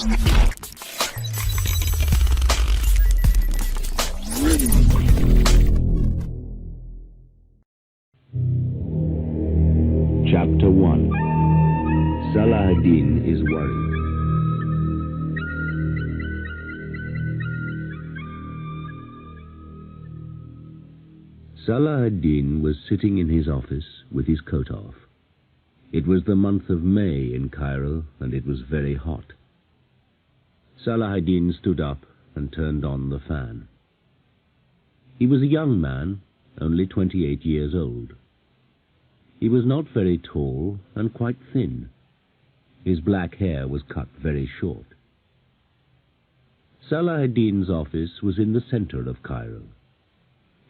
Chapter 1. Salahuddin is worried. Salahuddin was sitting in his office with his coat off. It was the month of May in Cairo, and it was very hot. Salahuddin stood up and turned on the fan. He was a young man, only 28 years old. He was not very tall and quite thin. His black hair was cut very short. Salahuddin's office was in the center of Cairo.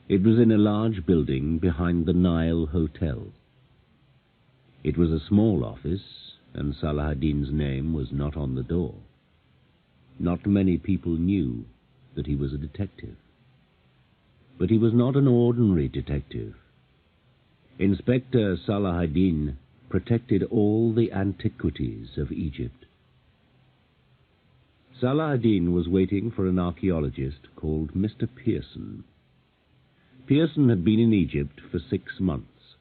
It was in a large building behind the Nile Hotel. It was a small office, and Salahuddin's name was not on the door. Not many people knew that he was a detective. But he was not an ordinary detective. Inspector Salahuddin protected all the antiquities of Egypt. Salahuddin was waiting for an archaeologist called Mr. Pearson. Pearson had been in Egypt for 6 months.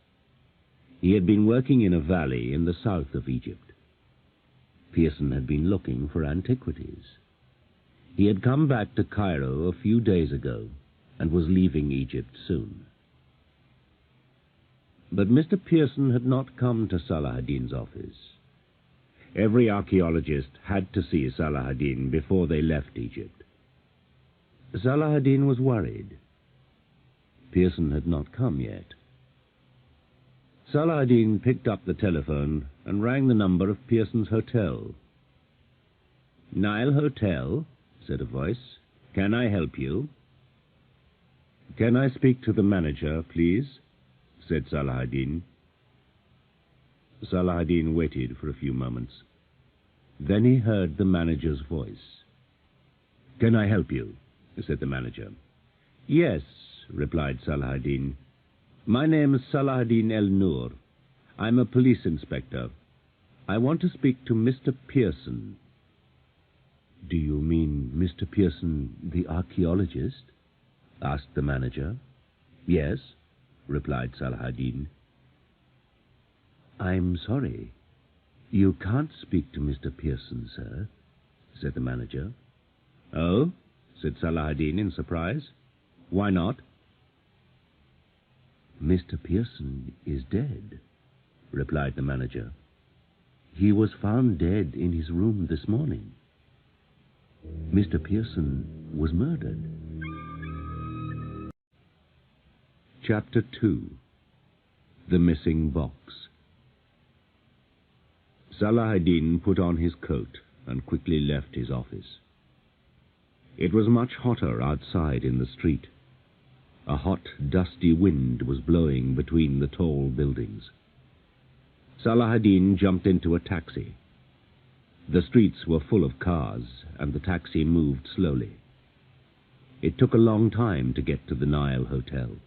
He had been working in a valley in the south of Egypt. Pearson had been looking for antiquities. He had come back to Cairo a few days ago and was leaving Egypt soon. But Mr. Pearson had not come to Salahuddin's office. Every archaeologist had to see Salahuddin before they left Egypt. Salahuddin was worried. Pearson had not come yet. Salahuddin picked up the telephone and rang the number of Pearson's hotel. "Nile Hotel," said a voice. "Can I help you?" "Can I speak to the manager, please?" said Salahuddin. Salahuddin waited for a few moments. Then he heard the manager's voice. "Can I help you?" said the manager. "Yes," replied Salahuddin. "My name is Salahuddin El-Nur. I'm a police inspector. I want to speak to Mr. Pearson." "Do you mean Mr. Pearson, the archaeologist?" asked the manager. "Yes," replied Salahuddin. "I'm sorry. You can't speak to Mr. Pearson, sir," said the manager. "Oh?" said Salahuddin in surprise. "Why not?" "Mr. Pearson is dead," replied the manager. "He was found dead in his room this morning. Mr. Pearson was murdered." Chapter 2. The Missing Box. Salahuddin put on his coat and quickly left his office. It was much hotter outside in the street. A hot, dusty wind was blowing between the tall buildings. Salahuddin jumped into a taxi. The streets were full of cars, and the taxi moved slowly. It took a long time to get to the Nile Hotel.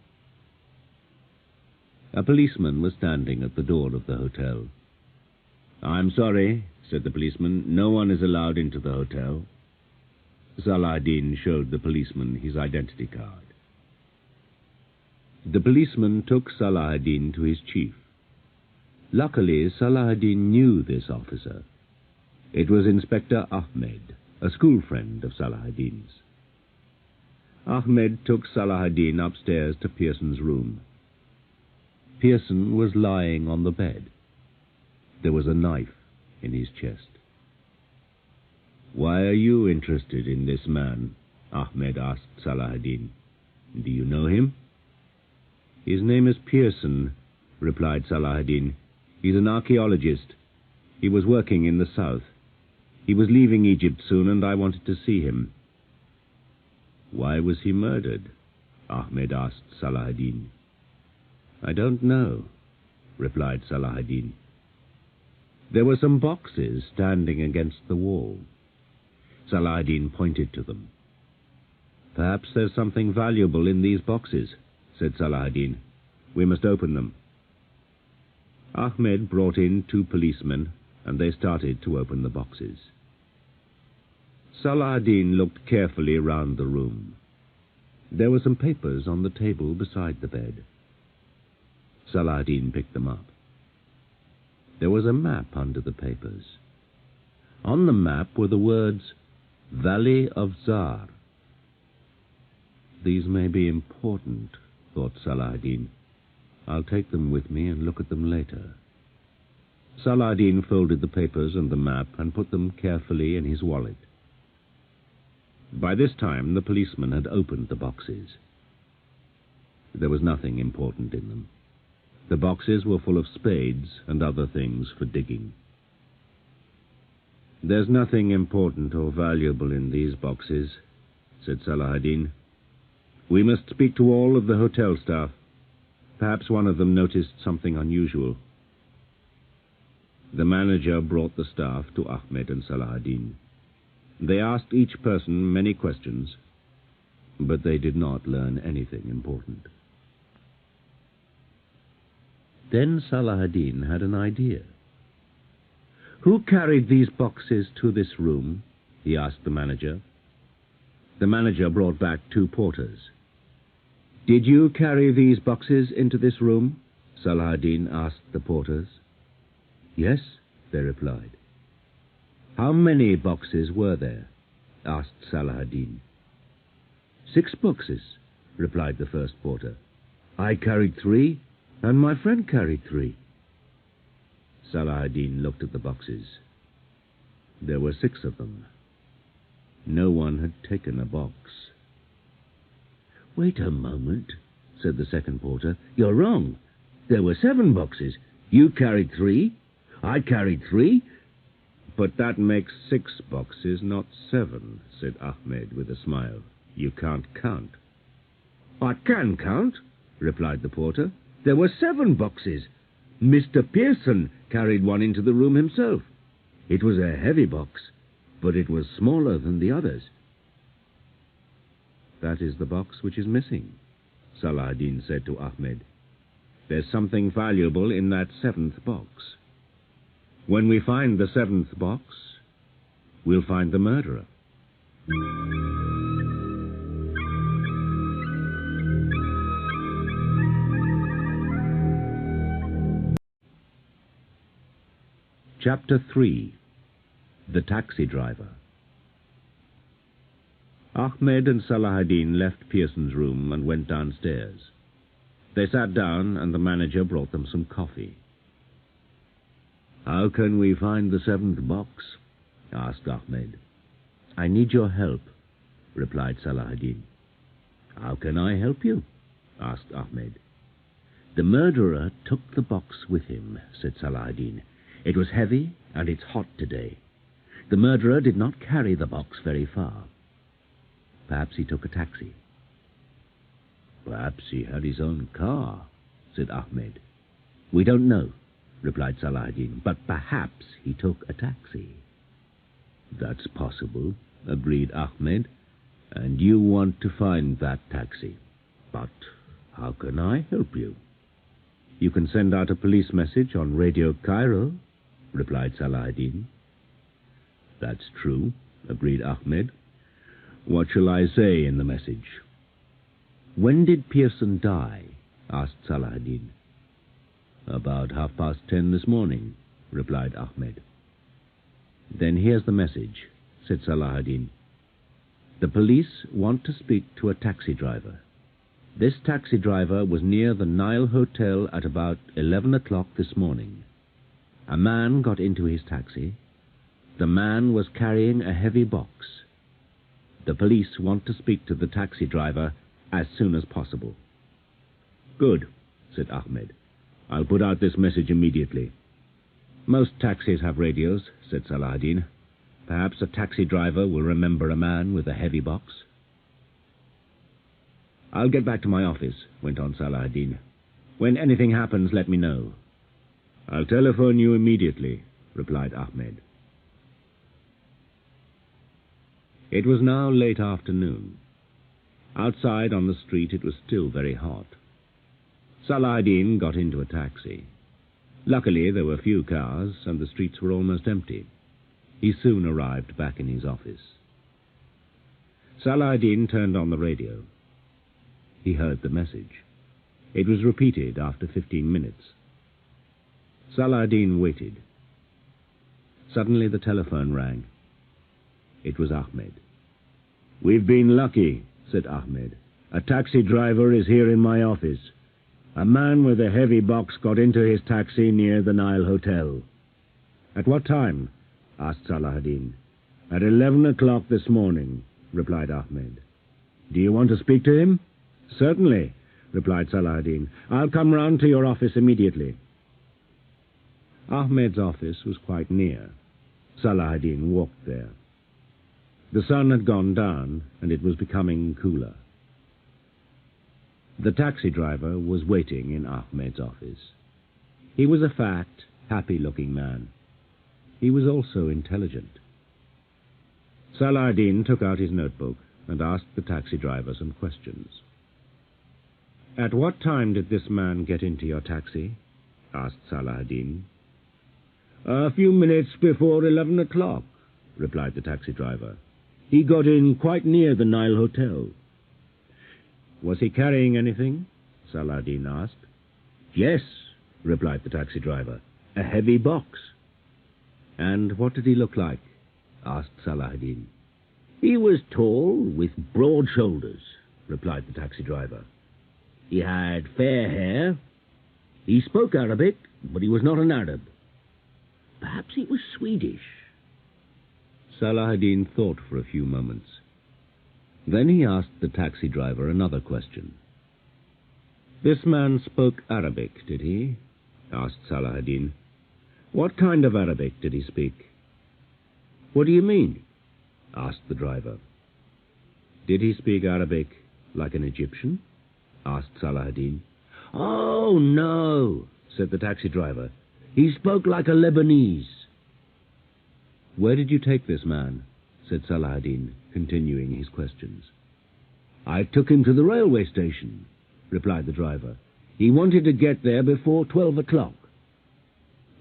A policeman was standing at the door of the hotel. "I'm sorry," said the policeman. "No one is allowed into the hotel." Salahuddin showed the policeman his identity card. The policeman took Salahuddin to his chief. Luckily, Salahuddin knew this officer. It was Inspector Ahmed, a school friend of Salahuddin's. Ahmed took Salahuddin upstairs to Pearson's room. Pearson was lying on the bed. There was a knife in his chest. "Why are you interested in this man?" Ahmed asked Salahuddin. "Do you know him?" "His name is Pearson," replied Salahuddin. "He's an archaeologist. He was working in the south. He was leaving Egypt soon, and I wanted to see him." "Why was he murdered?" Ahmed asked Salahuddin. "I don't know," replied Salahuddin. There were some boxes standing against the wall. Salahuddin pointed to them. "Perhaps there's something valuable in these boxes," said Salahuddin. "We must open them." Ahmed brought in 2 policemen, and they started to open the boxes. Salah-ad-Din looked carefully round the room. There were some papers on the table beside the bed. Salah-ad-Din picked them up. There was a map under the papers. On the map were the words, Valley of Zar. These may be important, thought Salah-ad-Din. I'll take them with me and look at them later. Salah-ad-Din folded the papers and the map and put them carefully in his wallet. By this time the policeman had opened the boxes. There was nothing important in them. The boxes were full of spades and other things for digging. "There's nothing important or valuable in these boxes," said Salah-ad-Din. "We must speak to all of the hotel staff. Perhaps one of them noticed something unusual." The manager brought the staff to Ahmed and Salah-ad-Din. They asked each person many questions, but they did not learn anything important. Then Salah-ad-Din had an idea. "Who carried these boxes to this room?" he asked the manager. The manager brought back 2 porters. "Did you carry these boxes into this room?" Salah-ad-Din asked the porters. "Yes," they replied. "How many boxes were there?" asked Salah-ad-Din. 6 boxes, replied the first porter. "I carried 3, and my friend carried 3. Salah-ad-Din looked at the boxes. There were 6 of them. No one had taken a box. "Wait a moment," said the second porter. "You're wrong. There were 7 boxes. You carried 3. I carried 3. "But that makes 6 boxes, not 7, said Ahmed with a smile. "You can't count." "I can count," replied the porter. "There were 7 boxes. Mr. Pearson carried one into the room himself. It was a heavy box, but it was smaller than the others." "That is the box which is missing," Salah-ad-Din said to Ahmed. "There's something valuable in that 7th box. When we find the 7th box, we'll find the murderer." Chapter 3. The Taxi Driver. Ahmed and Salah-ad-Din left Pearson's room and went downstairs. They sat down and the manager brought them some coffee. "How can we find the 7th box?" asked Ahmed. "I need your help," replied Salah-ad-Din. "How can I help you?" asked Ahmed. "The murderer took the box with him," said Salah-ad-Din. "It was heavy and it's hot today. The murderer did not carry the box very far. Perhaps he took a taxi." "Perhaps he had his own car," said Ahmed. "We don't know," replied Salah-ad-Din, "but perhaps he took a taxi." "That's possible," agreed Ahmed, "and you want to find that taxi. But how can I help you?" "You can send out a police message on Radio Cairo," replied Salah-ad-Din. "That's true," agreed Ahmed. "What shall I say in the message?" "When did Pearson die?" asked Salah-ad-Din. "About 10:30 this morning," replied Ahmed. "Then here's the message," said Salah-ad-Din. "The police want to speak to a taxi driver. This taxi driver was near the Nile Hotel at about 11 o'clock this morning. A man got into his taxi. The man was carrying a heavy box. The police want to speak to the taxi driver as soon as possible." "Good," said Ahmed. "I'll put out this message immediately." "Most taxis have radios," said Salah-ad-Din. "Perhaps a taxi driver will remember a man with a heavy box." "I'll get back to my office," went on Salah-ad-Din. "When anything happens, let me know." "I'll telephone you immediately," replied Ahmed. It was now late afternoon. Outside on the street it was still very hot. Salah-ad-Din got into a taxi. Luckily there were few cars and the streets were almost empty. He soon arrived back in his office. Saladin turned on the radio. He heard the message. It was repeated after 15 minutes. Saladin waited. Suddenly the telephone rang. It was Ahmed. "We've been lucky," said Ahmed. "A taxi driver is here in my office. A man with a heavy box got into his taxi near the Nile Hotel." "At what time?" asked Salahuddin. "At 11 o'clock this morning," replied Ahmed. "Do you want to speak to him?" "Certainly," replied Salahuddin. "I'll come round to your office immediately." Ahmed's office was quite near. Salahuddin walked there. The sun had gone down, and it was becoming cooler. The taxi driver was waiting in Ahmed's office. He was a fat, happy-looking man. He was also intelligent. Salahuddin took out his notebook and asked the taxi driver some questions. "At what time did this man get into your taxi?" asked Salahuddin. "A few minutes before 11 o'clock, replied the taxi driver. "He got in quite near the Nile Hotel." "Was he carrying anything?" Salahuddin asked. "Yes," replied the taxi driver, "a heavy box." "And what did he look like?" asked Salahuddin. "He was tall, with broad shoulders," replied the taxi driver. "He had fair hair. He spoke Arabic, but he was not an Arab. Perhaps he was Swedish." Salahuddin thought for a few moments. Then he asked the taxi driver another question. "This man spoke Arabic, did he?" asked Salahuddin. "What kind of Arabic did he speak?" "What do you mean?" asked the driver. "Did he speak Arabic like an Egyptian?" asked Salahuddin. "Oh, no," said the taxi driver. "He spoke like a Lebanese." "Where did you take this man?" said Salahuddin, continuing his questions. "I took him to the railway station," replied the driver. "He wanted to get there before 12 o'clock.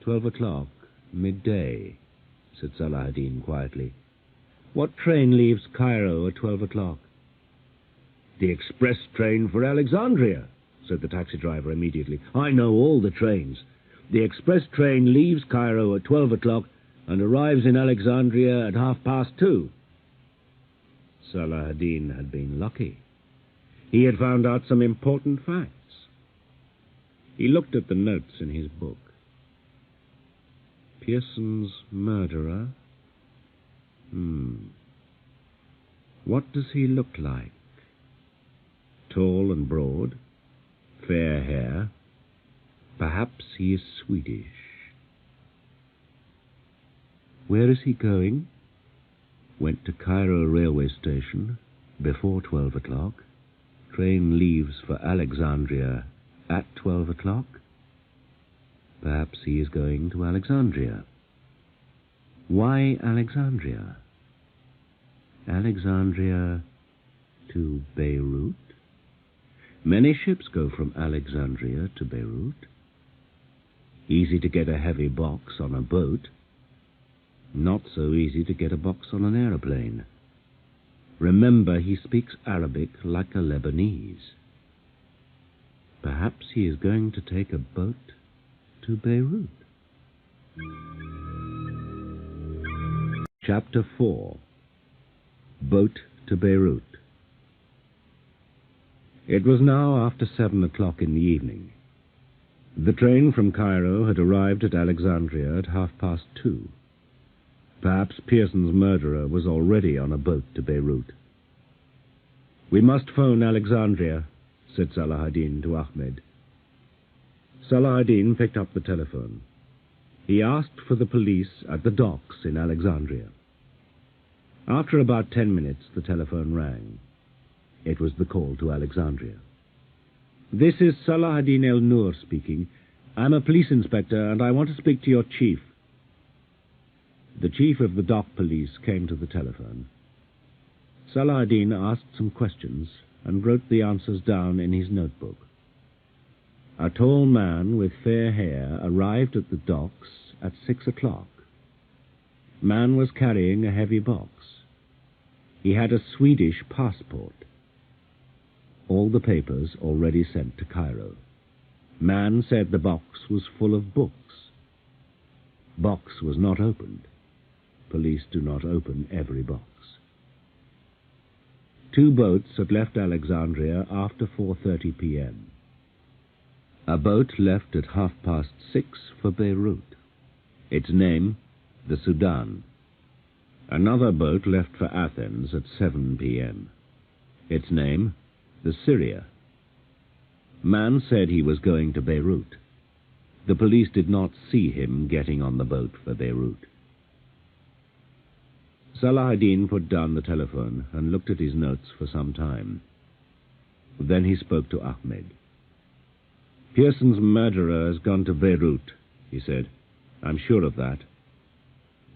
12 o'clock, midday," said Salahuddin quietly. "What train leaves Cairo at 12 o'clock? "The express train for Alexandria," said the taxi driver immediately. "I know all the trains. The express train leaves Cairo at 12 o'clock and arrives in Alexandria at 2:30. Salahuddin had been lucky. He had found out some important facts. He looked at the notes in his book. Pearson's murderer. What does he look like? Tall and broad, fair hair. Perhaps he is Swedish. Where is he going? Went to Cairo railway station before 12 o'clock. Train leaves for Alexandria at 12 o'clock. Perhaps he is going to Alexandria. Why Alexandria? Alexandria to Beirut? Many ships go from Alexandria to Beirut. Easy to get a heavy box on a boat. Not so easy to get a box on an aeroplane. Remember, he speaks Arabic like a Lebanese. Perhaps he is going to take a boat to Beirut. Chapter 4. Boat to Beirut. It was now after 7 o'clock in the evening. The train from Cairo had arrived at Alexandria at 2:30. Perhaps Pearson's murderer was already on a boat to Beirut. "We must phone Alexandria," said Salahuddin to Ahmed. Salahuddin picked up the telephone. He asked for the police at the docks in Alexandria. After about 10 minutes, the telephone rang. It was the call to Alexandria. "This is Salahuddin El-Nur speaking. I'm a police inspector, and I want to speak to your chief." The chief of the dock police came to the telephone. Salahuddin asked some questions and wrote the answers down in his notebook. A tall man with fair hair arrived at the docks at 6 o'clock. Man was carrying a heavy box. He had a Swedish passport. All the papers already sent to Cairo. Man said the box was full of books. Box was not opened. Police do not open every box. 2 boats had left Alexandria after 4:30 p.m. A boat left at 6:30 for Beirut. Its name, the Sudan. Another boat left for Athens at 7 p.m. Its name, the Syria. Man said he was going to Beirut. The police did not see him getting on the boat for Beirut. Salahuddin put down the telephone and looked at his notes for some time. Then he spoke to Ahmed. "Pearson's murderer has gone to Beirut," he said. "I'm sure of that."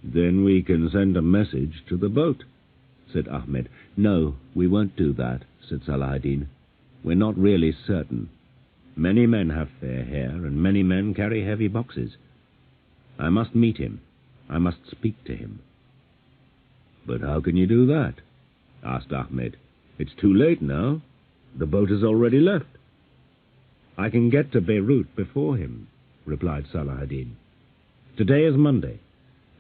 "Then we can send a message to the boat," said Ahmed. "No, we won't do that," said Salahuddin. "We're not really certain. Many men have fair hair, and many men carry heavy boxes. I must meet him. I must speak to him." "But how can you do that?" asked Ahmed. "It's too late now. The boat has already left." "I can get to Beirut before him," replied Salahuddin. "Today is Monday.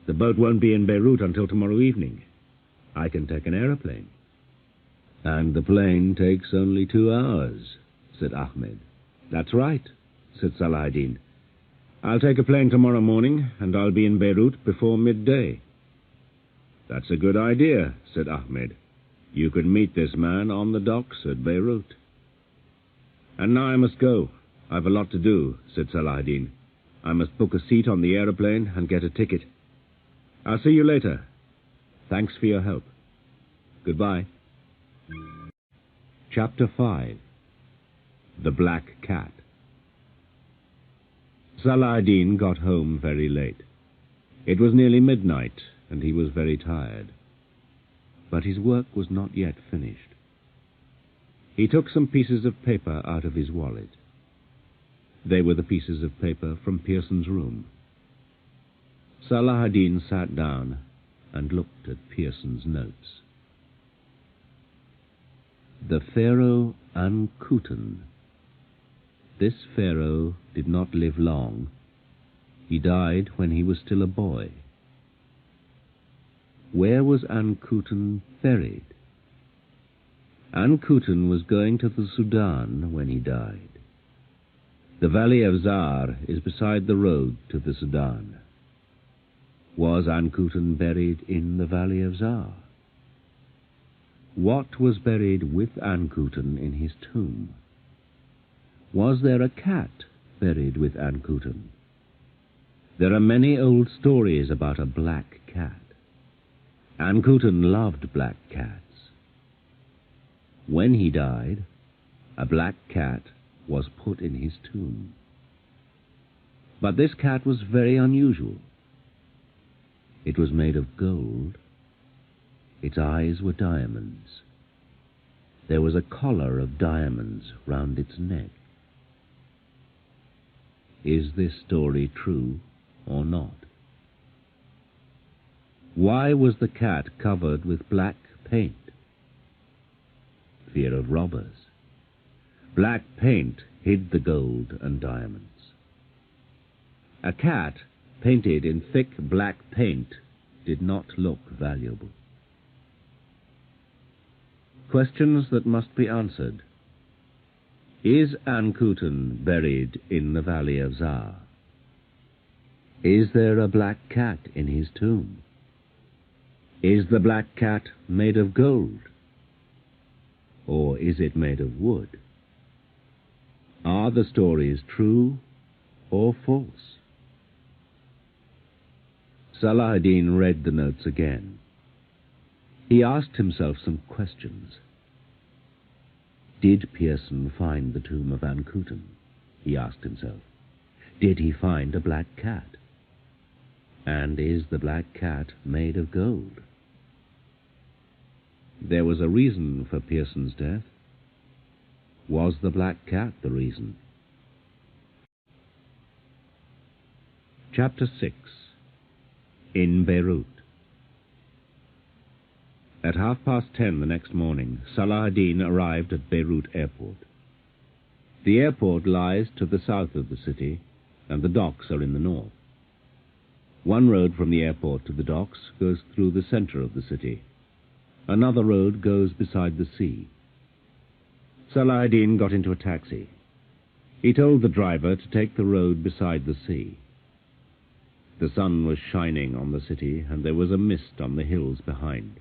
The boat won't be in Beirut until tomorrow evening. I can take an aeroplane." "And the plane takes only 2 hours," said Ahmed. "That's right," said Salahuddin. "I'll take a plane tomorrow morning, and I'll be in Beirut before midday." "That's a good idea," said Ahmed. "You could meet this man on the docks at Beirut." "And now I must go. I've a lot to do," said Salahuddin. "I must book a seat on the aeroplane and get a ticket. I'll see you later. Thanks for your help. Goodbye." Chapter 5. The Black Cat. Salahuddin got home very late. It was nearly midnight, and he was very tired. But his work was not yet finished. He took some pieces of paper out of his wallet. They were the pieces of paper from Pearson's room. Salahuddin sat down and looked at Pearson's notes. The Pharaoh Ankuten. This pharaoh did not live long. He died when he was still a boy. Where was Ankuten buried? Ankuten was going to the Sudan when he died. The valley of Zar is beside the road to the Sudan. Was Ankuten buried in the valley of Zar? What was buried with Ankuten in his tomb? Was there a cat buried with Ankuten? There are many old stories about a black cat. Ankuten loved black cats. When he died, a black cat was put in his tomb. But this cat was very unusual. It was made of gold. Its eyes were diamonds. There was a collar of diamonds round its neck. Is this story true or not? Why was the cat covered with black paint? Fear of robbers. Black paint hid the gold and diamonds. A cat painted in thick black paint did not look valuable. Questions that must be answered. Is Ankuten buried in the valley of Zar? Is there a black cat in his tomb? Is the black cat made of gold? Or is it made of wood? Are the stories true or false? Salahuddin read the notes again. He asked himself some questions. Did Pearson find the tomb of Ankuten? He asked himself. Did he find a black cat? And is the black cat made of gold? There was a reason for Pearson's death. Was the black cat the reason? Chapter 6. In Beirut. At 10:30 the next morning, Salah-ad-Din arrived at Beirut Airport. The airport lies to the south of the city, and the docks are in the north. One road from the airport to the docks goes through the center of the city. Another road goes beside the sea. Salah-ad-Din got into a taxi. He told the driver to take the road beside the sea. The sun was shining on the city, and there was a mist on the hills behind.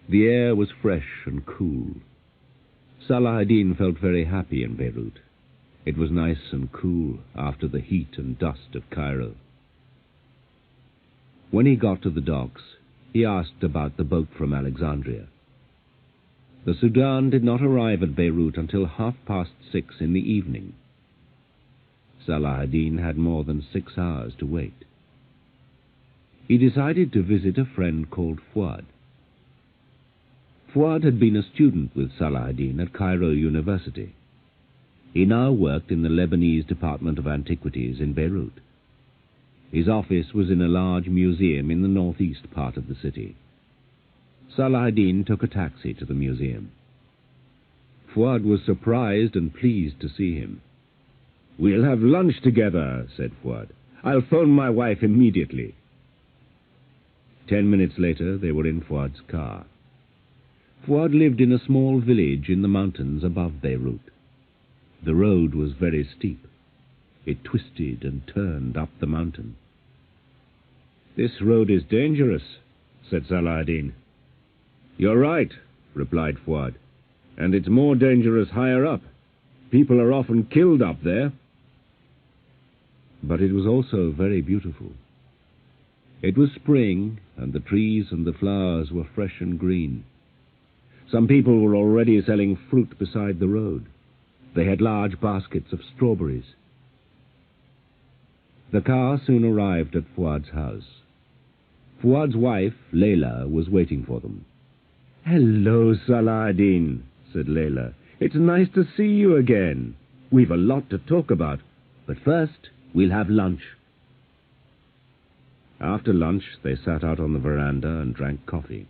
The air was fresh and cool. Salah-ad-Din felt very happy in Beirut. It was nice and cool after the heat and dust of Cairo. When he got to the docks, he asked about the boat from Alexandria. The Sudan did not arrive at Beirut until 6:30 in the evening. Salah-ad-Din had more than 6 hours to wait. He decided to visit a friend called Fuad. Fuad had been a student with Salah-ad-Din at Cairo University. He now worked in the Lebanese Department of Antiquities in Beirut. His office was in a large museum in the northeast part of the city. Salah-ad-Din took a taxi to the museum. Fuad was surprised and pleased to see him. "We'll have lunch together," said Fuad. "I'll phone my wife immediately." 10 minutes later, they were in Fuad's car. Fuad lived in a small village in the mountains above Beirut. The road was very steep. It twisted and turned up the mountain. "This road is dangerous," said Salah-ad-Din. "You're right," replied Fuad, "and it's more dangerous higher up. People are often killed up there." But it was also very beautiful. It was spring, and the trees and the flowers were fresh and green. Some people were already selling fruit beside the road. They had large baskets of strawberries. The car soon arrived at Fuad's house. Fuad's wife, Layla, was waiting for them. "Hello, Salah-ad-Din," said Layla. "It's nice to see you again. We've a lot to talk about, but first we'll have lunch." After lunch, they sat out on the veranda and drank coffee.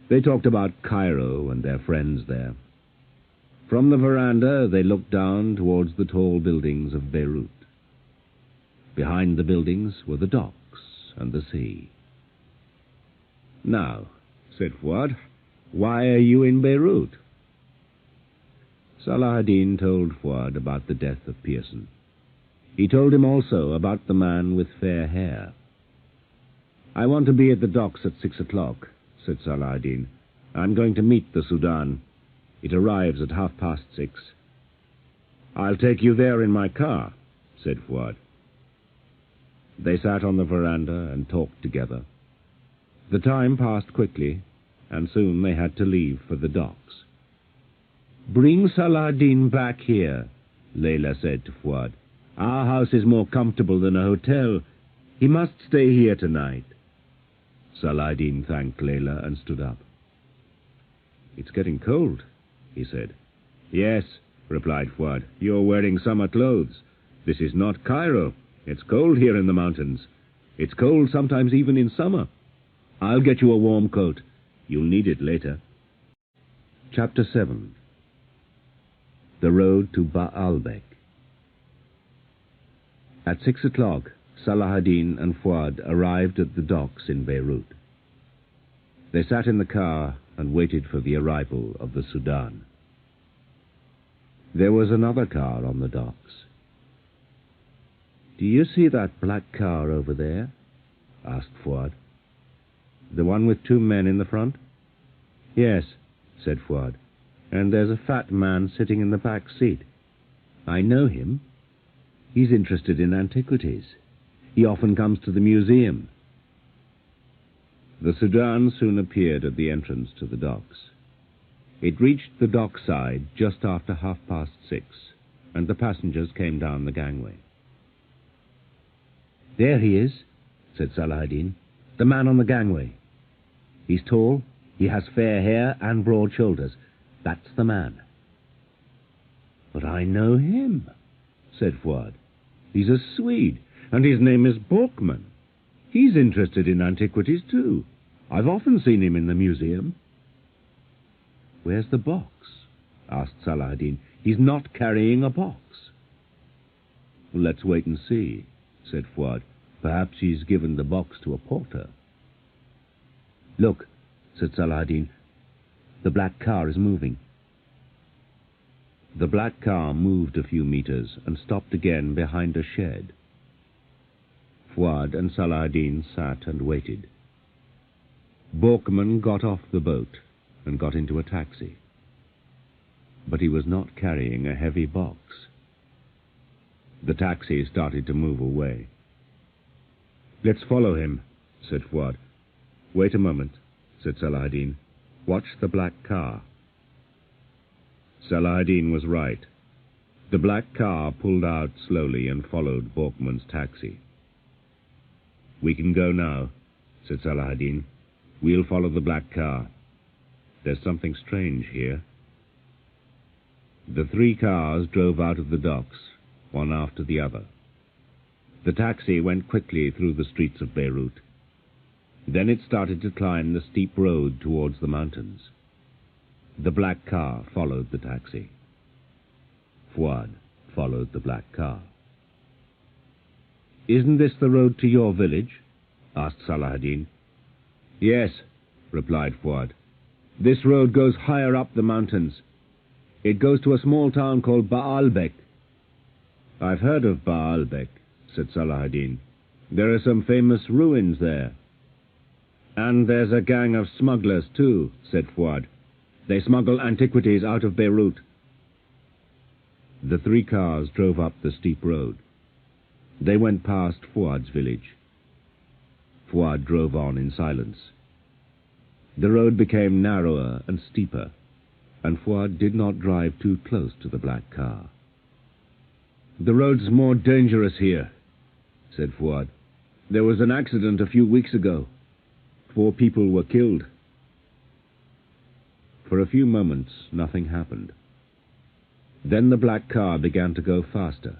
They talked about Cairo and their friends there. From the veranda, they looked down towards the tall buildings of Beirut. Behind the buildings were the docks and the sea. "Now," said Fuad, "why are you in Beirut?" Salah-ad-Din told Fuad about the death of Pearson. He told him also about the man with fair hair. "I want to be at the docks at 6 o'clock, said Salah-ad-Din. "I'm going to meet the Sudan. It arrives at 6:30. "I'll take you there in my car," said Fuad. They sat on the veranda and talked together. The time passed quickly, and soon they had to leave for the docks. "Bring Salah-ad-Din back here," Layla said to Fuad. "Our house is more comfortable than a hotel. He must stay here tonight." Salah-ad-Din thanked Layla and stood up. "It's getting cold," he said. "Yes," replied Fuad. "You're wearing summer clothes. This is not Cairo. It's cold here in the mountains. It's cold sometimes even in summer. I'll get you a warm coat. You'll need it later." Chapter 7. The Road to Baalbek. At 6 o'clock, Salah-ad-Din and Fuad arrived at the docks in Beirut. They sat in the car and waited for the arrival of the Sudan. There was another car on the docks. "Do you see that black car over there?" asked Fuad. "The one with 2 men in the front?" "Yes," said Fuad, "and there's a fat man sitting in the back seat. I know him. He's interested in antiquities. He often comes to the museum." The Sudan soon appeared at the entrance to the docks. It reached the dockside just after 6:30, and the passengers came down the gangway. "There he is," said Salah-ad-Din, "the man on the gangway. He's tall, he has fair hair and broad shoulders. That's the man." "But I know him," said Fuad. "He's a Swede, and his name is Borkman. He's interested in antiquities too. I've often seen him in the museum." "Where's the box?" asked Salah-ad-Din. "He's not carrying a box." "Let's wait and see," said Fuad. "Perhaps he's given the box to a porter." "Look," said Salah-ad-Din. "The black car is moving." The black car moved a few meters and stopped again behind a shed. Fuad and Salah-ad-Din sat and waited. Borkman got off the boat and got into a taxi. But he was not carrying a heavy box. The taxi started to move away. "Let's follow him," said Fuad. "Wait a moment," said Salah-ad-Din. "Watch the black car." Salah-ad-Din was right. The black car pulled out slowly and followed Borkman's taxi. "We can go now," said Salah-ad-Din. "We'll follow the black car. There's something strange here." The three cars drove out of the docks, one after the other. The taxi went quickly through the streets of Beirut. Then it started to climb the steep road towards the mountains. The black car followed the taxi. Fuad followed the black car. "Isn't this the road to your village?" asked Salah-ad-Din. "Yes," replied Fuad. "This road goes higher up the mountains. It goes to a small town called Baalbek." "I've heard of Baalbek," said Salah-ad-Din. "There are some famous ruins there." "And there's a gang of smugglers too," said Fuad. "They smuggle antiquities out of Beirut." The three cars drove up the steep road. They went past Fuad's village. Fuad drove on in silence. The road became narrower and steeper, and Fuad did not drive too close to the black car. "The road's more dangerous here," said Fuad. "There was an accident a few weeks ago. 4 people were killed." For a few moments, nothing happened. Then the black car began to go faster.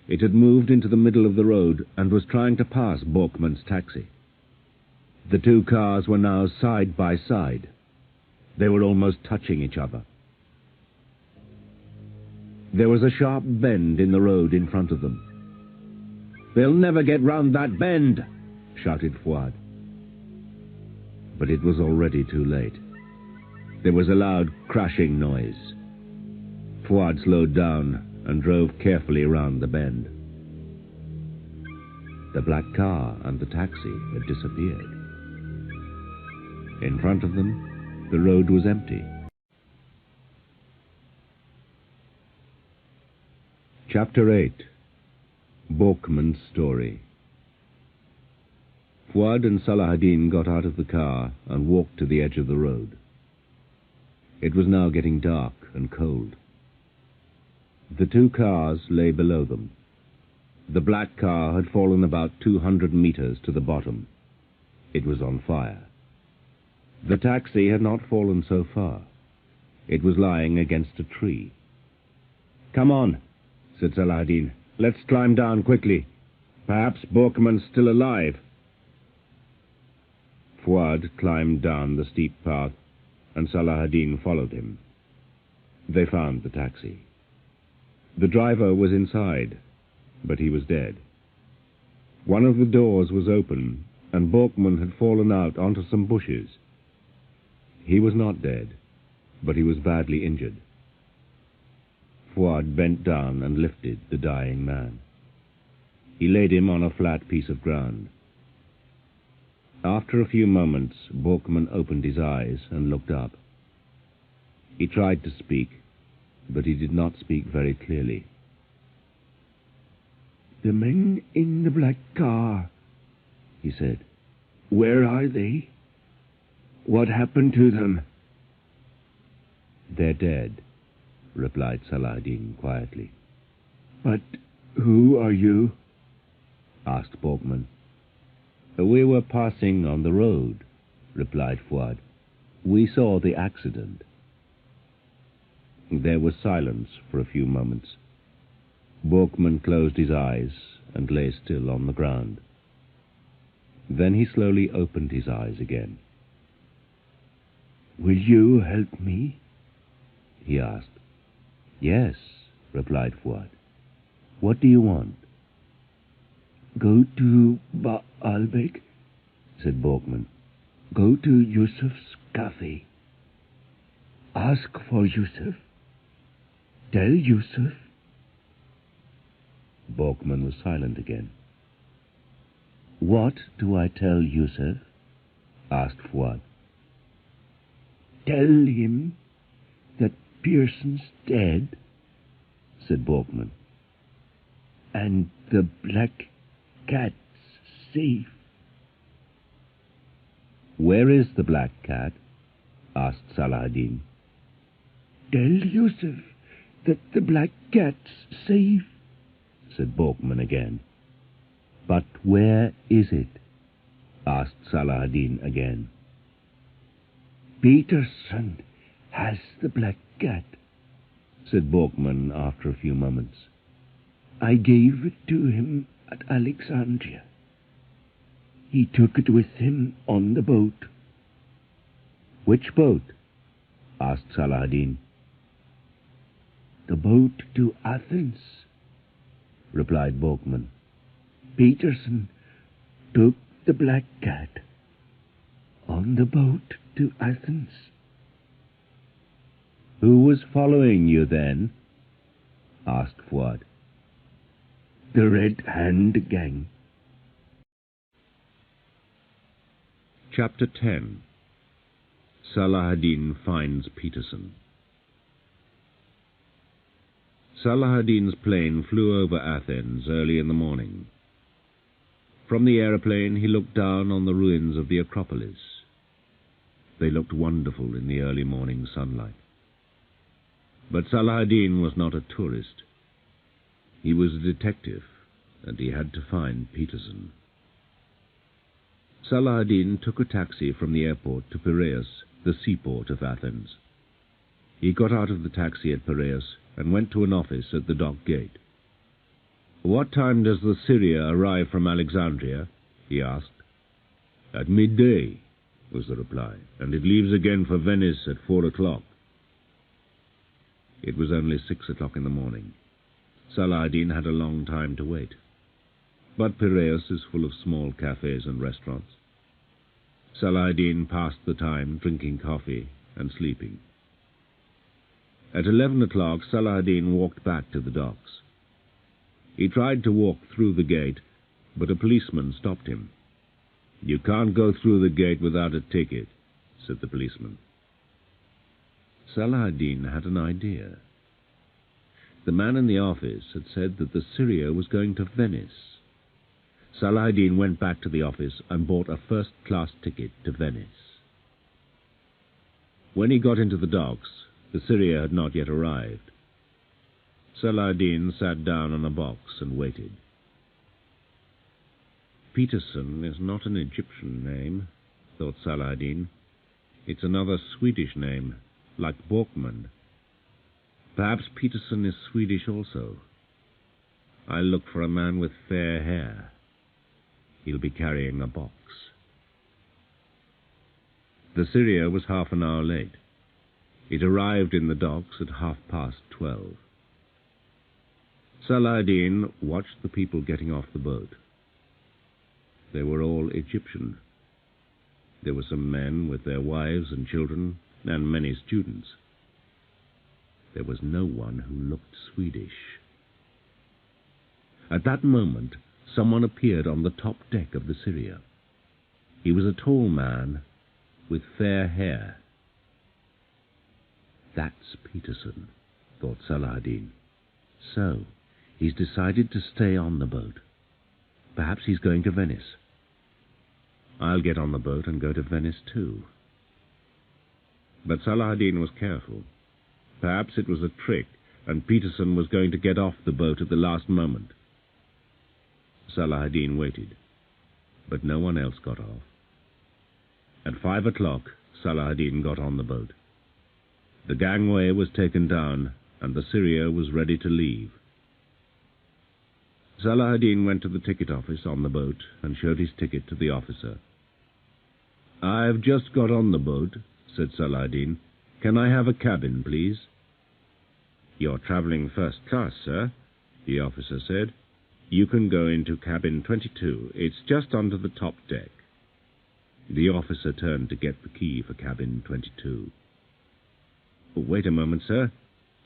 It had moved into the middle of the road and was trying to pass Borkman's taxi. The two cars were now side by side. They were almost touching each other. There was a sharp bend in the road in front of them. "They'll never get round that bend," shouted Fuad. But it was already too late. There was a loud crashing noise. Fuad slowed down and drove carefully around the bend. The black car and the taxi had disappeared. In front of them, the road was empty. Chapter 8. Borkman's Story. Fuad and Salah-ad-Din got out of the car and walked to the edge of the road. It was now getting dark and cold. The two cars lay below them. The black car had fallen about 200 meters to the bottom. It was on fire. The taxi had not fallen so far. It was lying against a tree. "Come on," said Salah-ad-Din. "Let's climb down quickly. Perhaps Borkman's still alive." Fuad climbed down the steep path, and Salah-ad-Din followed him. They found the taxi. The driver was inside, but he was dead. One of the doors was open, and Borkman had fallen out onto some bushes. He was not dead, but he was badly injured. Fuad bent down and lifted the dying man. He laid him on a flat piece of ground. After a few moments, Borkman opened his eyes and looked up. He tried to speak, but he did not speak very clearly. "The men in the black car," he said. "Where are they? What happened to them?" "They're dead," replied Salah-ad-Din quietly. "But who are you?" asked Borkman. "We were passing on the road," replied Fuad. "We saw the accident." There was silence for a few moments. Borkman closed his eyes and lay still on the ground. Then he slowly opened his eyes again. "Will you help me?" he asked. "Yes," replied Fuad. "What do you want?" "Go to Baalbek," said Borkman. "Go to Yusuf's cafe. Ask for Yusuf. Tell Yusuf." Borkman was silent again. "What do I tell Yusuf?" asked Fuad. "Tell him that Pearson's dead," said Borkman. "And the black cat's safe." "Where is the black cat?" asked Salahuddin. "Tell Yusuf that the black cat's safe," said Borkman again. "But where is it?" asked Salahuddin again. "Peterson has the black cat," said Borkman after a few moments. "I gave it to him at Alexandria. He took it with him on the boat." "Which boat?" asked Salahuddin. "The boat to Athens," replied Borkman. "Peterson took the black cat on the boat to Athens." "Who was following you then?" asked Fuad. "The Red Hand gang." Chapter 10. Salahuddin finds Peterson. Salahuddin's plane flew over Athens early in the morning. From the aeroplane he looked down on the ruins of the Acropolis. They looked wonderful in the early morning sunlight. But Salahuddin was not a tourist. He was a detective, and he had to find Peterson. Salahuddin took a taxi from the airport to Piraeus, the seaport of Athens. He got out of the taxi at Piraeus and went to an office at the dock gate. "What time does the Syria arrive from Alexandria?" he asked. "At midday," was the reply, "and it leaves again for Venice at 4 o'clock. It was only 6 o'clock in the morning. Salahuddin had a long time to wait. But Piraeus is full of small cafes and restaurants. Salahuddin passed the time drinking coffee and sleeping. At 11 o'clock, Salahuddin walked back to the docks. He tried to walk through the gate, but a policeman stopped him. "You can't go through the gate without a ticket," said the policeman. Salahuddin had an idea. The man in the office had said that the Syria was going to Venice. Salahuddin went back to the office and bought a first-class ticket to Venice. When he got into the docks, the Syria had not yet arrived. Salahuddin sat down on a box and waited. "Peterson is not an Egyptian name," thought Salahuddin. "It's another Swedish name, like Borkman. Perhaps Peterson is Swedish also. I'll look for a man with fair hair. He'll be carrying a box." The Syria was half an hour late. It arrived in the docks at 12:30. Salahuddin watched the people getting off the boat. They were all Egyptian. There were some men with their wives and children, and many students. There was no one who looked Swedish. At that moment, someone appeared on the top deck of the Syria. He was a tall man with fair hair. "That's Peterson," thought Salahuddin. "So, he's decided to stay on the boat. Perhaps he's going to Venice. I'll get on the boat and go to Venice too." But Salahuddin was careful. Perhaps it was a trick, and Peterson was going to get off the boat at the last moment. Salahuddin waited, but no one else got off. At 5 o'clock, Salahuddin got on the boat. The gangway was taken down, and the Syria was ready to leave. Salah-ad-Din went to the ticket office on the boat and showed his ticket to the officer. "I've just got on the boat," said Salah-ad-Din. "Can I have a cabin, please?" "You're travelling first class, sir," the officer said. "You can go into cabin 22. It's just under the top deck." The officer turned to get the key for cabin 22. "Wait a moment, sir,"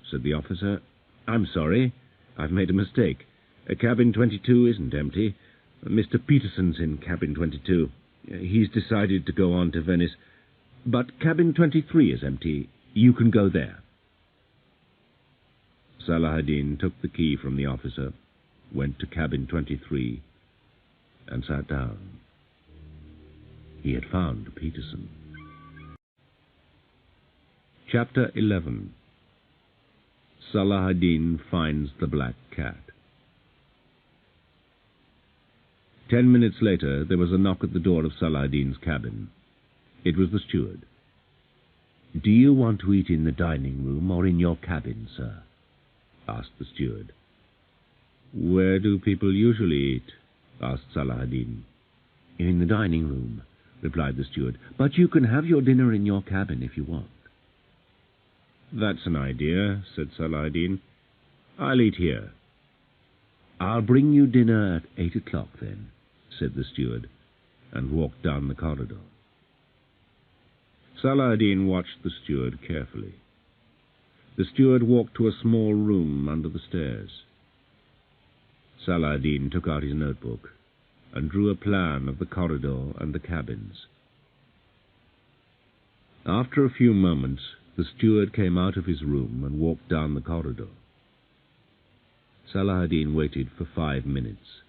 said the officer. "I'm sorry. I've made a mistake. Cabin 22 isn't empty. Mr. Peterson's in cabin 22. He's decided to go on to Venice. But cabin 23 is empty. You can go there." Salah-ad-Din took the key from the officer, went to cabin 23, and sat down. He had found Peterson. Chapter 11. Salah-ad-Din finds the black cat. 10 minutes later, there was a knock at the door of Salah-ad-Din's cabin. It was the steward. "Do you want to eat in the dining room or in your cabin, sir?" asked the steward. "Where do people usually eat?" asked Salah-ad-Din. "In the dining room," replied the steward. "But you can have your dinner in your cabin if you want." "That's an idea," said Salah-ad-Din. "I'll eat here." "I'll bring you dinner at 8 o'clock then," said the steward, and walked down the corridor. Salah-ad-Din watched the steward carefully. The steward walked to a small room under the stairs. Salah-ad-Din took out his notebook and drew a plan of the corridor and the cabins. After a few moments, the steward came out of his room and walked down the corridor. Salah-ad-Din waited for 5 minutes.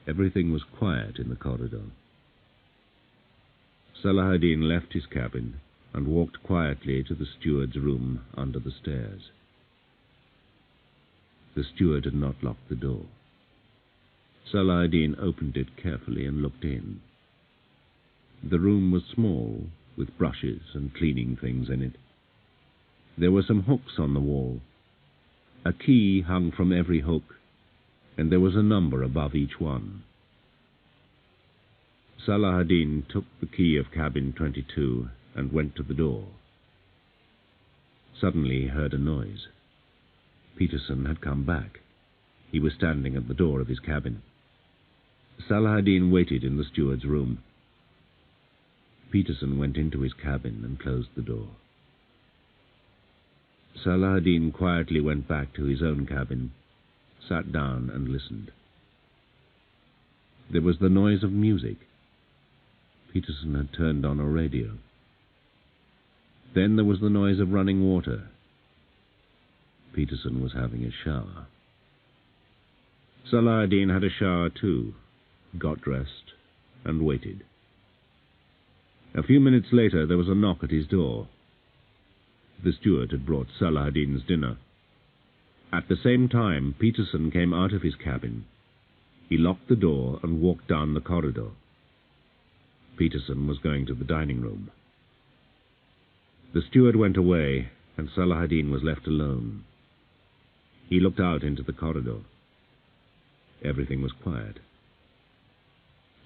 Everything was quiet in the corridor. Salah-ad-Din left his cabin and walked quietly to the steward's room under the stairs. The steward had not locked the door. Salah-ad-Din opened it carefully and looked in. The room was small, with brushes and cleaning things in it. There were some hooks on the wall. A key hung from every hook, and there was a number above each one. Salah-ad-Din took the key of cabin 22 and went to the door. Suddenly he heard a noise. Peterson had come back. He was standing at the door of his cabin. Salah-ad-Din waited in the steward's room. Peterson went into his cabin and closed the door. Salah-ad-Din quietly went back to his own cabin, sat down and listened. There was the noise of music. Peterson had turned on a radio. Then there was the noise of running water. Peterson was having a shower. Salah-ad-Din had a shower too, got dressed, and waited. A few minutes later there was a knock at his door. The steward had brought Salah-ad-Din's dinner. At the same time, Peterson came out of his cabin. He locked the door and walked down the corridor. Peterson was going to the dining room. The steward went away, and Salah-ad-Din was left alone. He looked out into the corridor. Everything was quiet.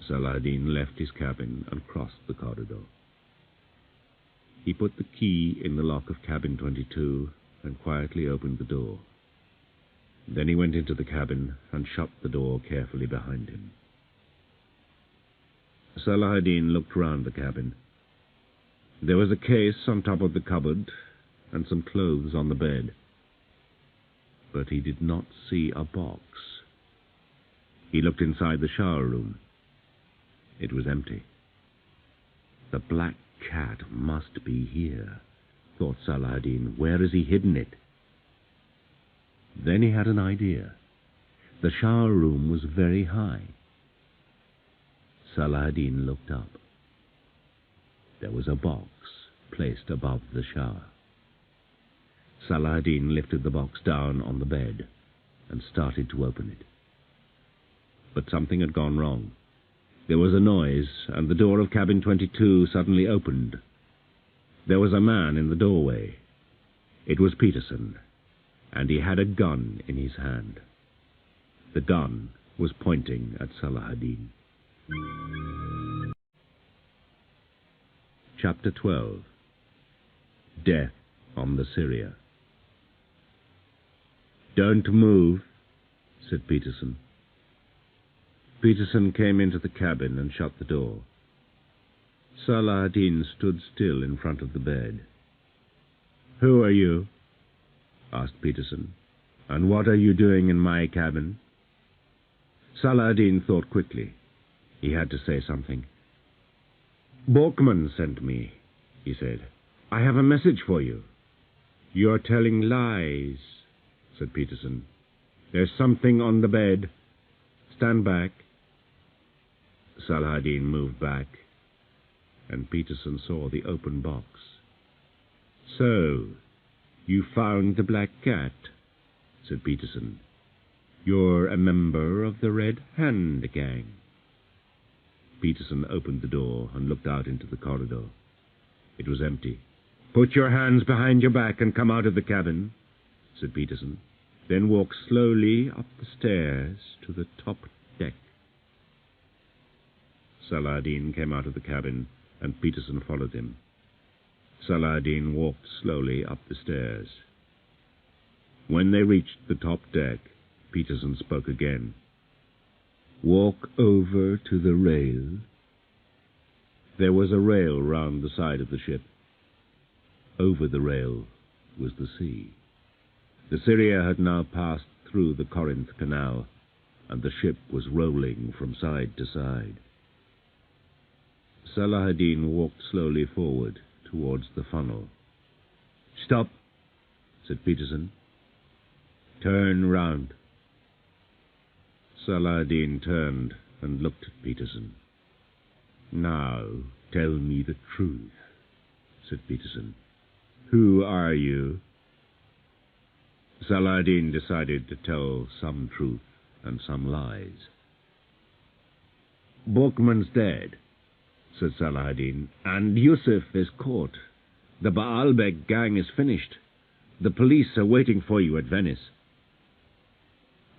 Salah-ad-Din left his cabin and crossed the corridor. He put the key in the lock of cabin 22 and quietly opened the door. Then he went into the cabin and shut the door carefully behind him. Salah-ad-Din looked round the cabin. There was a case on top of the cupboard and some clothes on the bed. But he did not see a box. He looked inside the shower room. It was empty. The black cat must be here, thought Salah-ad-Din. Where has he hidden it? Then he had an idea. The shower room was very high. Salah-ad-Din looked up. There was a box placed above the shower. Salah-ad-Din lifted the box down on the bed and started to open it. But something had gone wrong. There was a noise, and the door of cabin 22 suddenly opened. There was a man in the doorway. It was Peterson, and he had a gun in his hand. The gun was pointing at Salah-ad-Din. Chapter 12. Death on the Syria. "Don't move," said Peterson. Peterson came into the cabin and shut the door. Salah-ad-Din stood still in front of the bed. "Who are you?" asked Peterson. "And what are you doing in my cabin?" Salah-ad-Din thought quickly. He had to say something. "Borkman sent me," he said. "I have a message for you." "You're telling lies," said Peterson. "There's something on the bed. Stand back." Salah-ad-Din moved back, and Peterson saw the open box. "So, you found the black cat," said Peterson. "You're a member of the Red Hand gang." Peterson opened the door and looked out into the corridor. It was empty. "Put your hands behind your back and come out of the cabin," said Peterson. "Then walk slowly up the stairs to the top deck." Salah-ad-Din came out of the cabin, and Peterson followed him. Salah-ad-Din walked slowly up the stairs. When they reached the top deck, Peterson spoke again. "Walk over to the rail." There was a rail round the side of the ship. Over the rail was the sea. The Syria had now passed through the Corinth Canal, and the ship was rolling from side to side. Salah-ad-Din walked slowly forward towards the funnel. "Stop," said Peterson. "Turn round." Salah-ad-Din turned and looked at Peterson. "Now, tell me the truth," said Peterson. "Who are you?" Salah-ad-Din decided to tell some truth and some lies. "Borkman's dead," said Salah-ad-Din, "and Yusuf is caught. The Baalbek gang is finished. The police are waiting for you at Venice."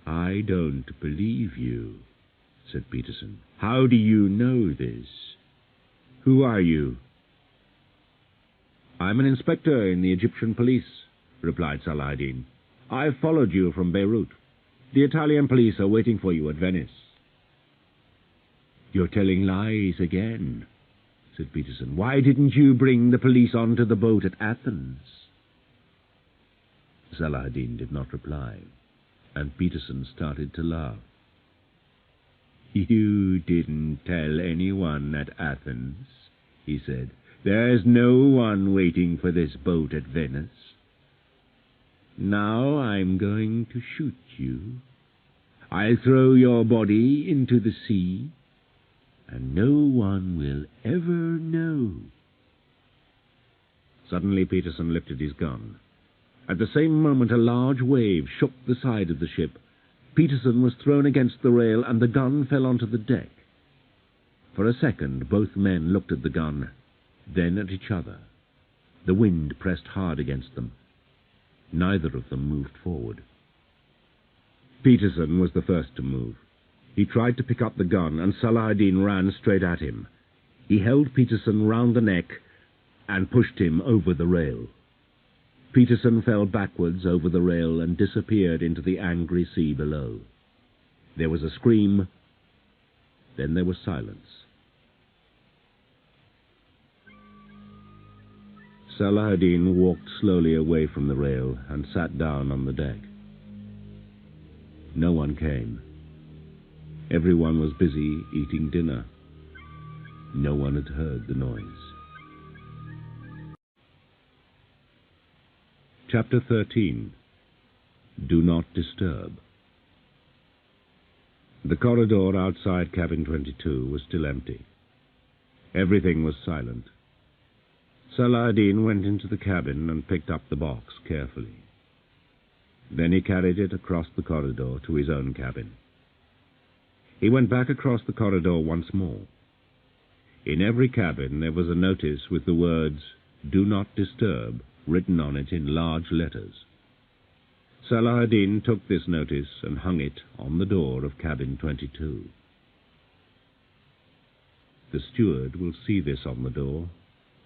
"I don't believe you," said Peterson. "How do you know this? Who are you?" "I'm an inspector in the Egyptian police," replied Salah-ad-Din. "I followed you from Beirut. The Italian police are waiting for you at Venice." "You're telling lies again," said Peterson. "Why didn't you bring the police onto the boat at Athens?" Salah-ad-Din did not reply, and Peterson started to laugh. "You didn't tell anyone at Athens," he said. "There's no one waiting for this boat at Venice. Now I'm going to shoot you. I'll throw your body into the sea, and no one will ever know." Suddenly Peterson lifted his gun. At the same moment a large wave shook the side of the ship. Peterson was thrown against the rail, and the gun fell onto the deck. For a second both men looked at the gun, then at each other. The wind pressed hard against them. Neither of them moved forward. Peterson was the first to move. He tried to pick up the gun, and Salah-ad-Din ran straight at him. He held Peterson round the neck and pushed him over the rail. Peterson fell backwards over the rail and disappeared into the angry sea below. There was a scream, then there was silence. Salah-ad-Din walked slowly away from the rail and sat down on the deck. No one came. Everyone was busy eating dinner. No one had heard the noise. Chapter 13. Do not disturb. The corridor outside cabin 22 was still empty. Everything was silent. Salah-ad-Din went into the cabin and picked up the box carefully. Then he carried it across the corridor to his own cabin. He went back across the corridor once more. In every cabin there was a notice with the words, "Do not disturb," written on it in large letters. Salah-ad-Din took this notice and hung it on the door of cabin 22. The steward will see this on the door,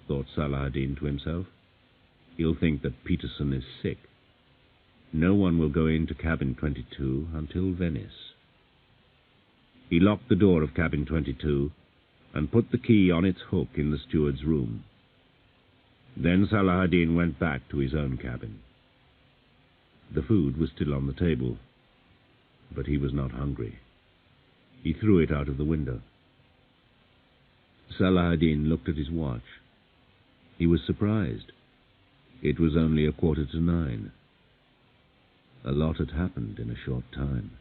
thought Salah-ad-Din to himself. He'll think that Peterson is sick. No one will go into cabin 22 until Venice. He locked the door of cabin 22 and put the key on its hook in the steward's room. Then Salah-ad-Din went back to his own cabin. The food was still on the table, but he was not hungry. He threw it out of the window. Salah-ad-Din looked at his watch. He was surprised. It was only 9:15. A lot had happened in a short time.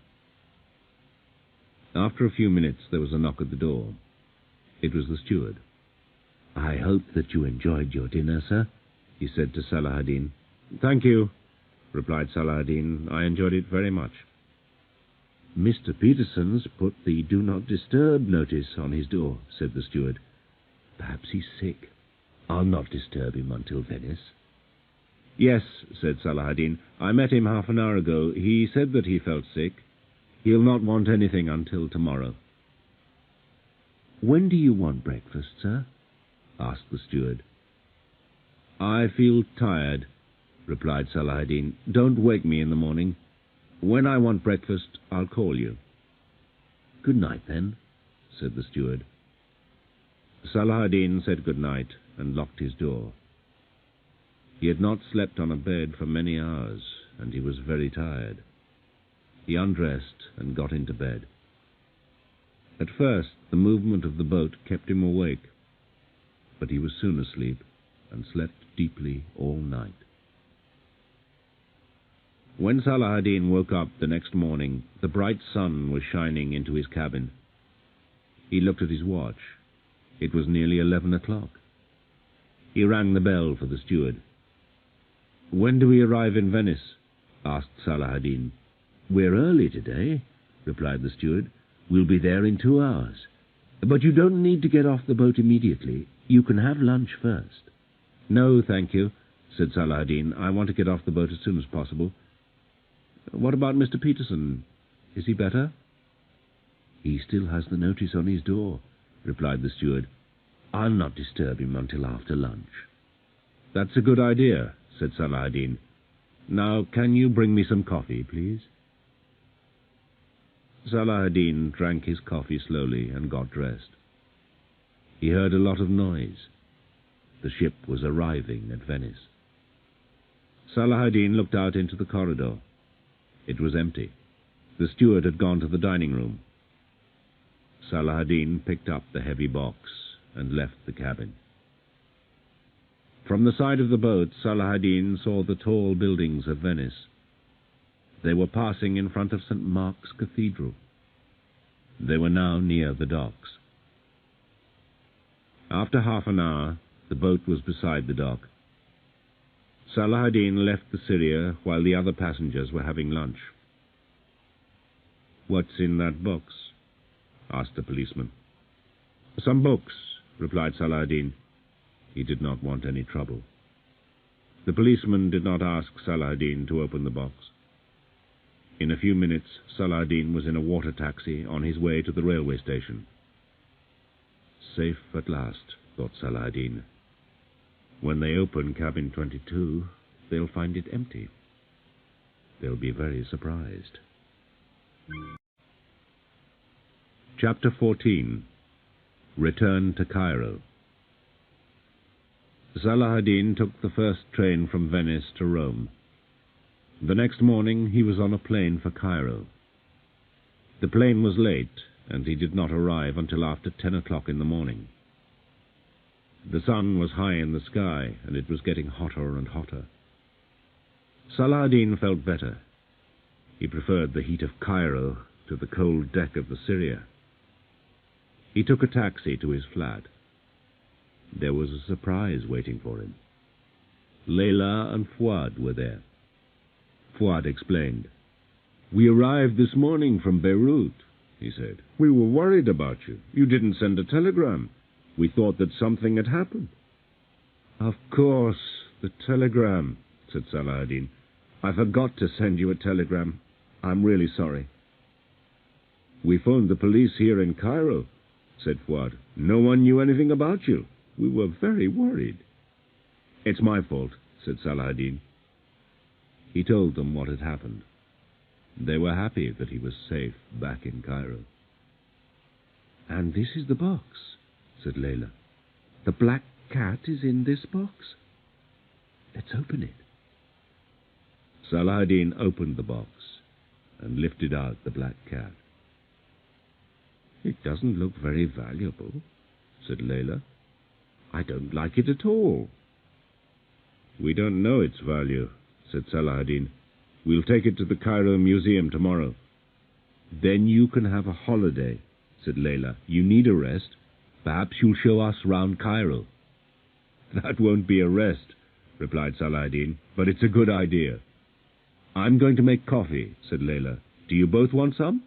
After a few minutes there was a knock at the door. It was the steward. "I hope that you enjoyed your dinner, sir," he said to Salah-ad-Din. "Thank you," replied Salah-ad-Din. "I enjoyed it very much." "Mr. Peterson's put the Do Not Disturb notice on his door," said the steward. "Perhaps he's sick. I'll not disturb him until Venice." "Yes," said Salah-ad-Din. "I met him half an hour ago. He said that he felt sick. He'll not want anything until tomorrow." "When do you want breakfast, sir?" asked the steward. "I feel tired," replied Salah-ad-Din. "Don't wake me in the morning. When I want breakfast, I'll call you." "Good night, then," said the steward. Salah-ad-Din said good night and locked his door. He had not slept on a bed for many hours, and he was very tired. He undressed and got into bed. At first, the movement of the boat kept him awake, but he was soon asleep and slept deeply all night. When Salah-ad-Din woke up the next morning, the bright sun was shining into his cabin. He looked at his watch. It was nearly 11 o'clock. He rang the bell for the steward. "When do we arrive in Venice?" asked Salah-ad-Din. "We're early today," replied the steward. "We'll be there in 2 hours. But you don't need to get off the boat immediately. You can have lunch first." "No, thank you," said Salah-ad-Din. "I want to get off the boat as soon as possible." "What about Mr. Peterson? Is he better?" "He still has the notice on his door," replied the steward. "I'll not disturb him until after lunch." "That's a good idea," said Salah-ad-Din. "Now, can you bring me some coffee, please?" Salah-ad-Din drank his coffee slowly and got dressed. He heard a lot of noise. The ship was arriving at Venice. Salah-ad-Din looked out into the corridor. It was empty. The steward had gone to the dining room. Salah-ad-Din picked up the heavy box and left the cabin. From the side of the boat, Salah-ad-Din saw the tall buildings of Venice. They were passing in front of St. Mark's Cathedral. They were now near the docks. After half an hour, the boat was beside the dock. Salah-ad-Din left the Syria while the other passengers were having lunch. "What's in that box?" asked the policeman. "Some books," replied Salah-ad-Din. He did not want any trouble. The policeman did not ask Salah-ad-Din to open the box. In a few minutes, Salah-ad-Din was in a water taxi on his way to the railway station. Safe at last, thought Salah-ad-Din. When they open cabin 22, they'll find it empty. They'll be very surprised. Chapter 14. Return to Cairo. Salah-ad-Din took the first train from Venice to Rome. The next morning he was on a plane for Cairo. The plane was late, and he did not arrive until after 10 o'clock in the morning. The sun was high in the sky, and it was getting hotter and hotter. Salah-ad-Din felt better. He preferred the heat of Cairo to the cold deck of the Syria. He took a taxi to his flat. There was a surprise waiting for him. Layla and Fuad were there. Fuad explained. "We arrived this morning from Beirut," he said. "We were worried about you. You didn't send a telegram. We thought that something had happened." "Of course, the telegram," said Salah-ad-Din. I forgot to send you a telegram. I'm really sorry." "We phoned the police here in Cairo," said Fuad. "No one knew anything about you. We were very worried." "It's my fault," said Salahuddin. He told them what had happened. They were happy that he was safe back in Cairo. "And this is the box," said Layla. "The black cat is in this box. Let's open it." Salahuddin opened the box and lifted out the black cat. "It doesn't look very valuable," said Layla. "I don't like it at all." "We don't know its value," said Salahuddin. "We'll take it to the Cairo Museum tomorrow." "Then you can have a holiday," said Layla. "You need a rest. Perhaps you'll show us round Cairo." "That won't be a rest," replied Salahuddin, "but it's a good idea." "I'm going to make coffee," said Layla. "Do you both want some?"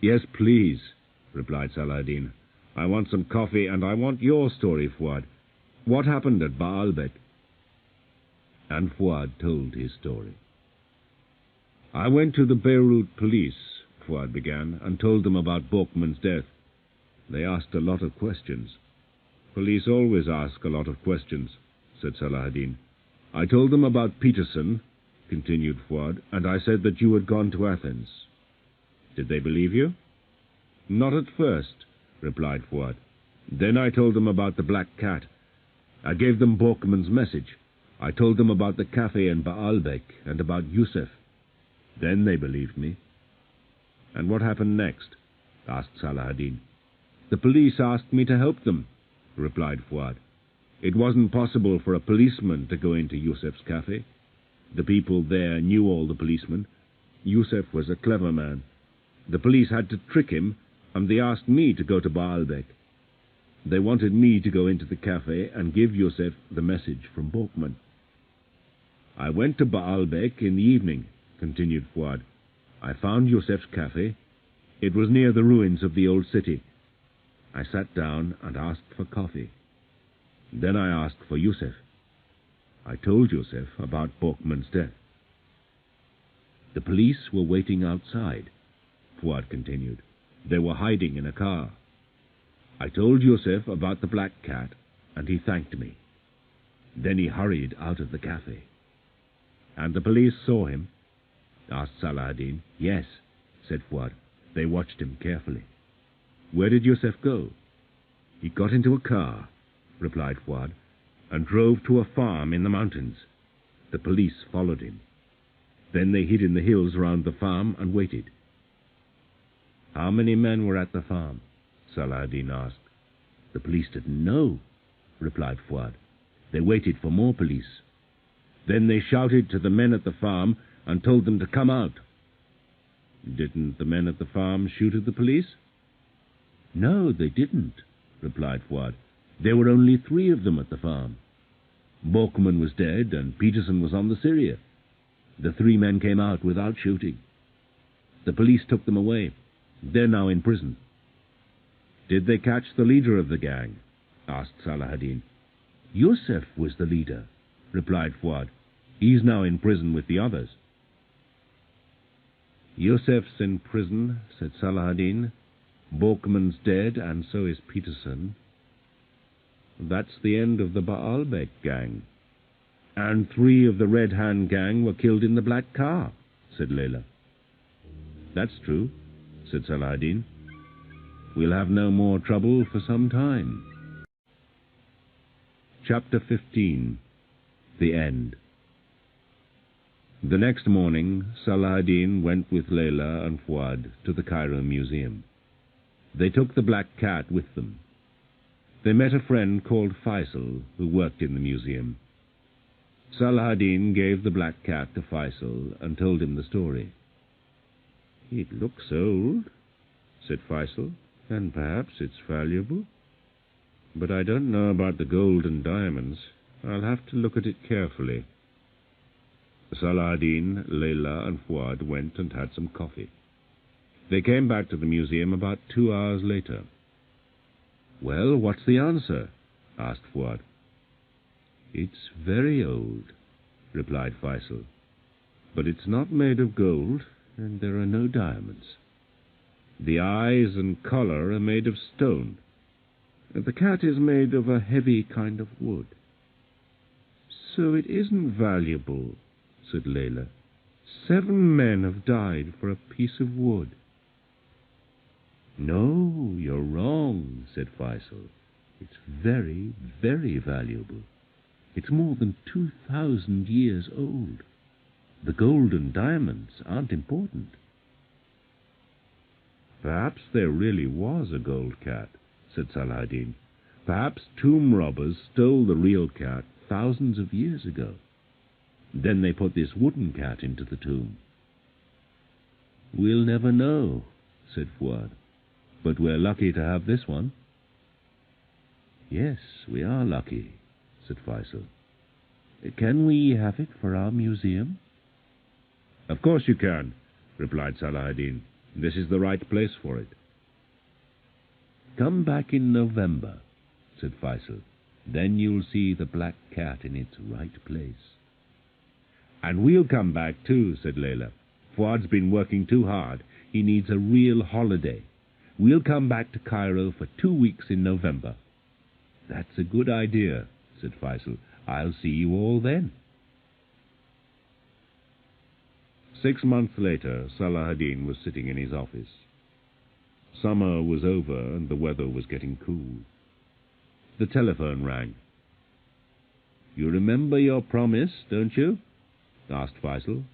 "Yes, please," replied Salahuddin. "I want some coffee, and I want your story, Fuad. What happened at Baalbek?" And Fuad told his story. "I went to the Beirut police," Fuad began, "and told them about Borkman's death. They asked a lot of questions." "Police always ask a lot of questions," said Salahuddin. "I told them about Peterson," continued Fuad, "and I said that you had gone to Athens. Did they believe you?" "Not at first," replied Fuad. "Then I told them about the black cat. I gave them Borkman's message. I told them about the cafe in Baalbek and about Yusuf. Then they believed me." "And what happened next?" asked Salahuddin. "The police asked me to help them," replied Fuad. "It wasn't possible for a policeman to go into Yusuf's cafe. The people there knew all the policemen. Yusuf was a clever man. The police had to trick him, and they asked me to go to Baalbek. They wanted me to go into the cafe and give Yusuf the message from Borkman. I went to Baalbek in the evening," continued Fuad. "I found Yusuf's cafe. It was near the ruins of the old city. I sat down and asked for coffee. Then I asked for Yusuf. I told Yusuf about Borkman's death." "The police were waiting outside," Fuad continued. "They were hiding in a car. I told Yusuf about the black cat, and he thanked me. Then he hurried out of the cafe." "And the police saw him?" asked Salahuddin. "Yes," said Fuad. "They watched him carefully." "Where did Yusuf go?" "He got into a car," replied Fuad, "and drove to a farm in the mountains. The police followed him. Then they hid in the hills round the farm and waited." "How many men were at the farm?" Salahuddin asked. "The police didn't know," replied Fuad. "They waited for more police. Then they shouted to the men at the farm and told them to come out." "Didn't the men at the farm shoot at the police?" "No, they didn't," replied Fuad. "There were only 3 of them at the farm. Borkman was dead and Peterson was on the Syria. The 3 men came out without shooting. The police took them away. They're now in prison." "Did they catch the leader of the gang?" asked Salahuddin. "Yusuf was the leader," replied Fuad. "He's now in prison with the others." "Yusuf's in prison," said Salahuddin. "Borkman's dead, and so is Peterson. That's the end of the Baalbek gang. And 3 of the Red Hand gang were killed in the black car," said Layla. "That's true," said Salahuddin. "We'll have no more trouble for some time." Chapter 15. The End. The next morning, Salahuddin went with Layla and Fuad to the Cairo Museum. They took the black cat with them. They met a friend called Faisal, who worked in the museum. Salahuddin gave the black cat to Faisal and told him the story. "It looks old," said Faisal, "and perhaps it's valuable. But I don't know about the gold and diamonds. I'll have to look at it carefully." Salahuddin, Layla, and Fuad went and had some coffee. They came back to the museum about 2 hours later. "Well, what's the answer?" asked Fuad. "It's very old," replied Faisal. But it's not made of gold, and there are no diamonds. The eyes and collar are made of stone. The cat is made of a heavy kind of wood. So it isn't valuable, said Layla. 7 men have died for a piece of wood. No, you're wrong, said Faisal. It's very, very valuable. It's more than 2,000 years old. The gold and diamonds aren't important. Perhaps there really was a gold cat, said Saladin. Perhaps tomb robbers stole the real cat thousands of years ago. Then they put this wooden cat into the tomb. We'll never know, said Fuad. But we're lucky to have this one. Yes, we are lucky, said Faisal. Can we have it for our museum? Of course you can, replied Salahuddin. This is the right place for it. Come back in November, said Faisal. Then you'll see the black cat in its right place. And we'll come back too, said Layla. Fuad's been working too hard. He needs a real holiday. We'll come back to Cairo for 2 weeks in November. That's a good idea, said Faisal. I'll see you all then. 6 months later, Salahuddin was sitting in his office. Summer was over and the weather was getting cool. The telephone rang. You remember your promise, don't you? Asked Faisal.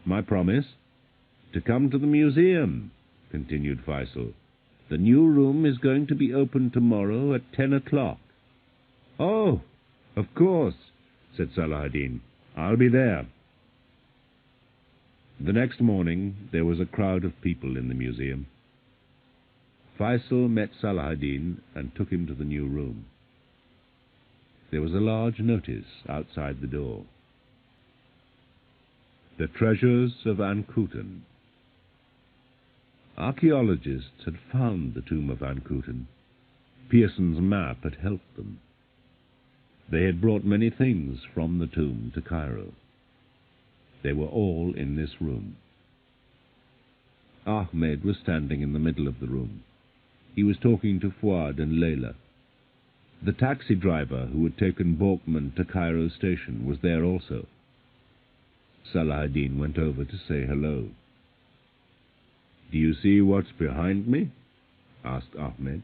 My promise? To come to the museum, continued Faisal. The new room is going to be open tomorrow at 10 o'clock. Oh, of course, said Salahuddin. I'll be there. The next morning there was a crowd of people in the museum. Faisal met Salahuddin and took him to the new room. There was a large notice outside the door. The Treasures of Ankutan. Archaeologists had found the tomb of Ankutan. Pearson's map had helped them. They had brought many things from the tomb to Cairo. They were all in this room. Ahmed was standing in the middle of the room. He was talking to Fuad and Layla. The taxi driver who had taken Borkman to Cairo station was there also. Salahuddin went over to say hello. Do you see what's behind me? Asked Ahmed.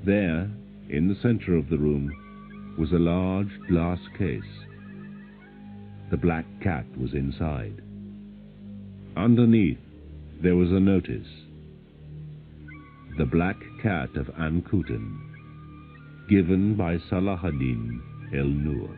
There, in the center of the room, was a large glass case. The black cat was inside. Underneath, there was a notice. The Black Cat of Ankutan, given by Salahuddin el-Nur.